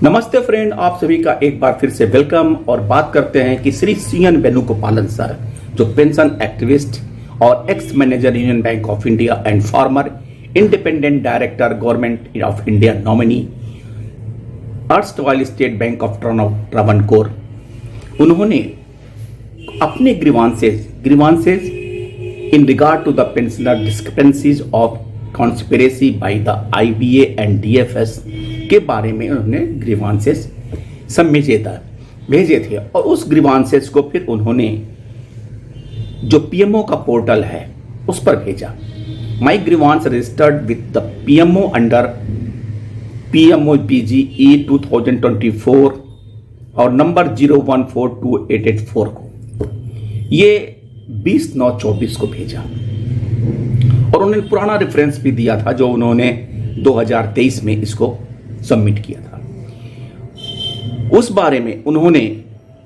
नमस्ते फ्रेंड, आप सभी का एक बार फिर से वेलकम। और बात करते हैं कि श्री सीएन वेणुगोपालन सर, जो पेंशन एक्टिविस्ट और ex manager Union Bank of India and former independent director Government of India nominee erstwhile State Bank of Travancore, उन्होंने अपने grievances in regard to the pensioner discrepancies of conspiracy by the IBA and DFS के बारे में उन्होंने grievances भेजे थे। और उस ग्रीवांसेस को फिर उन्होंने जो पीएमओ का पोर्टल है उस पर भेजा। My grievance registered with the PMO under PMO BGE 2024 और नंबर 01428884 को, ये 20/9/24 को भेजा। और उन्होंने पुराना रेफरेंस भी दिया था जो उन्होंने 2023 में इसको सबमिट किया था। उस बारे में उन्होंने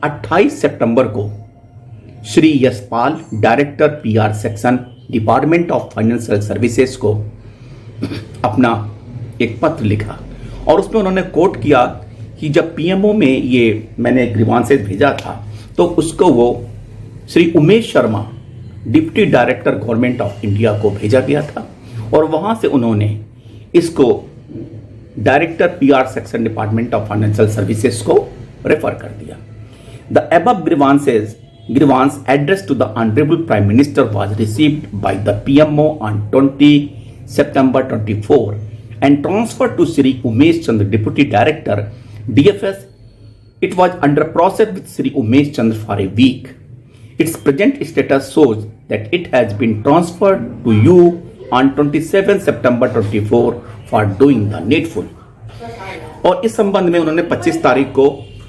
28 सितंबर को Shri Yashpal, director PR section, department of financial services को अपना एक पत्र लिखा और उसमें उन्होंने कोट किया कि जब पीएमओ में ये मैंने ग्रीवांसेस भेजा था तो उसको वो Shri Umesh Sharma, deputy director Government of India को भेजा गया था और वहां से उन्होंने इसको director PR section, department of financial services को रेफर कर दिया। The above grievance addressed to the honorable prime minister was received by the PMO on 20 September 24 and transferred to Sri Umesh Chandra, deputy director DFS. It was under process with Sri Umesh Chandra for a week. Its present status shows that it has been transferred to you on 27 September 24 for doing the needful. और इस संबंध में उन्होंने 25 तारीख को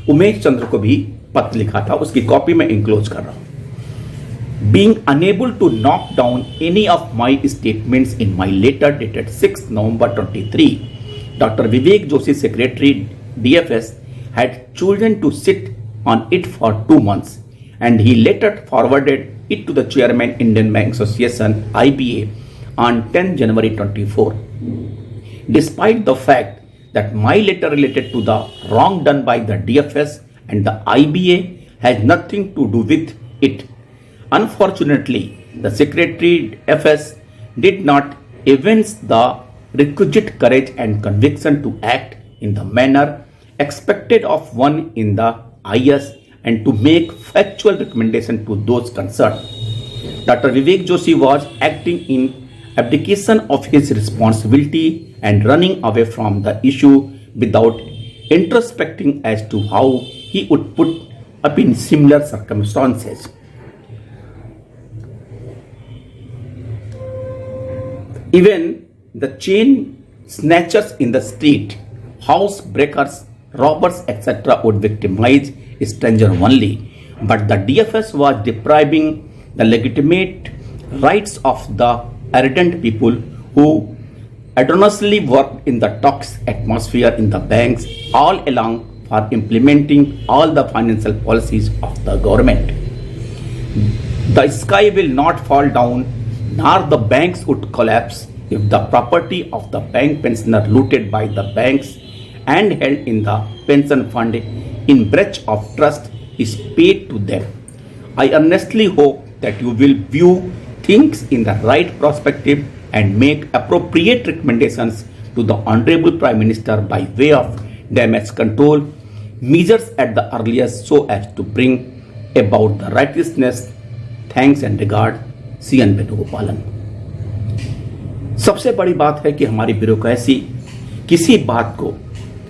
उमेश चंद्र को भी पत्र लिखा था, उसकी कॉपी में इंक्लोज कर रहा हूं। Being unable to knock down any of my statements in my letter dated 6 November 23, Dr. Vivek Joshi, Secretary DFS, had chosen to sit on it for 2 months, and he later forwarded it to the Chairman Indian Bank Association (IBA) on 10 January 24. Despite the fact that my letter related to the wrong done by the DFS and the IBA has nothing to do with it. Unfortunately, the Secretary FS did not evince the requisite courage and conviction to act in the manner expected of one in the IS and to make factual recommendation to those concerned. Dr. Vivek Joshi was acting in abdication of his responsibility and running away from the issue without introspecting as to how he would put up in similar circumstances. Even the chain snatchers in the street, house breakers, robbers, etc. would victimize a stranger only, but the DFS was depriving the legitimate rights of the ardent people who adonnously worked in the toxic atmosphere in the banks all along for implementing all the financial policies of the government. The sky will not fall down, nor the banks would collapse if the property of the bank pensioner looted by the banks and held in the pension fund in breach of trust is paid to them. I earnestly hope that you will view things in the right perspective and make appropriate recommendations to the Honorable Prime Minister by way of damage control measures at the earliest so as to bring about the righteousness. Thanks and regard, CN Venugopalan. सबसे बड़ी बात है कि हमारी bureaucracy किसी बात को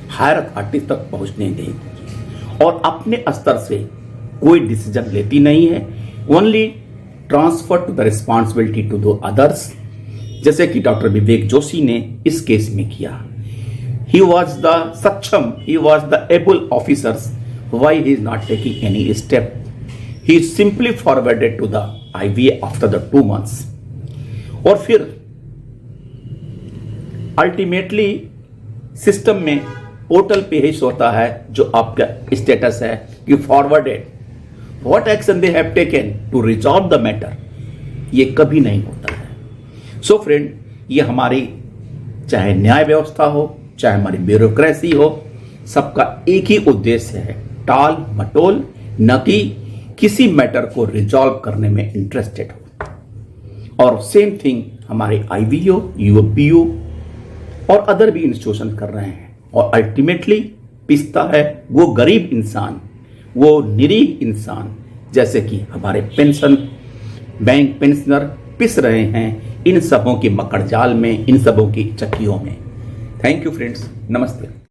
higher authority तक पहुंचने नहीं देती और अपने स्तर से कोई डिसीजन लेती नहीं है, only transfer to the responsibility to दो अदर्स, जैसे कि डॉक्टर विवेक जोशी ने इस केस में किया। ही वॉज द सक्षम, he was the able officers, why he is not taking any step? He simply forwarded to the IBA after the 2 months। और फिर अल्टीमेटली सिस्टम में पोर्टल पे ही होता है जो आपका स्टेटस है कि forwarded. What action they have taken to resolve the matter, ये कभी नहीं होता है। सो फ्रेंड, ये हमारी चाहे न्याय व्यवस्था हो, चाहे हमारी ब्यूरोक्रेसी हो, सबका एक ही उद्देश्य है, टाल मटोल, न कि किसी मैटर को रिजॉल्व करने में इंटरेस्टेड हो। और सेम थिंग हमारे IVO, UPU और अदर भी इंस्टीट्यूशन कर रहे हैं। और अल्टीमेटली पिसता है वो गरीब इंसान, वो निरीह इंसान, जैसे कि हमारे पेंशन बैंक पेंशनर पिस रहे हैं इन सबों की मकड़जाल में, इन सबों की चक्कियों में। थैंक यू फ्रेंड्स, नमस्ते।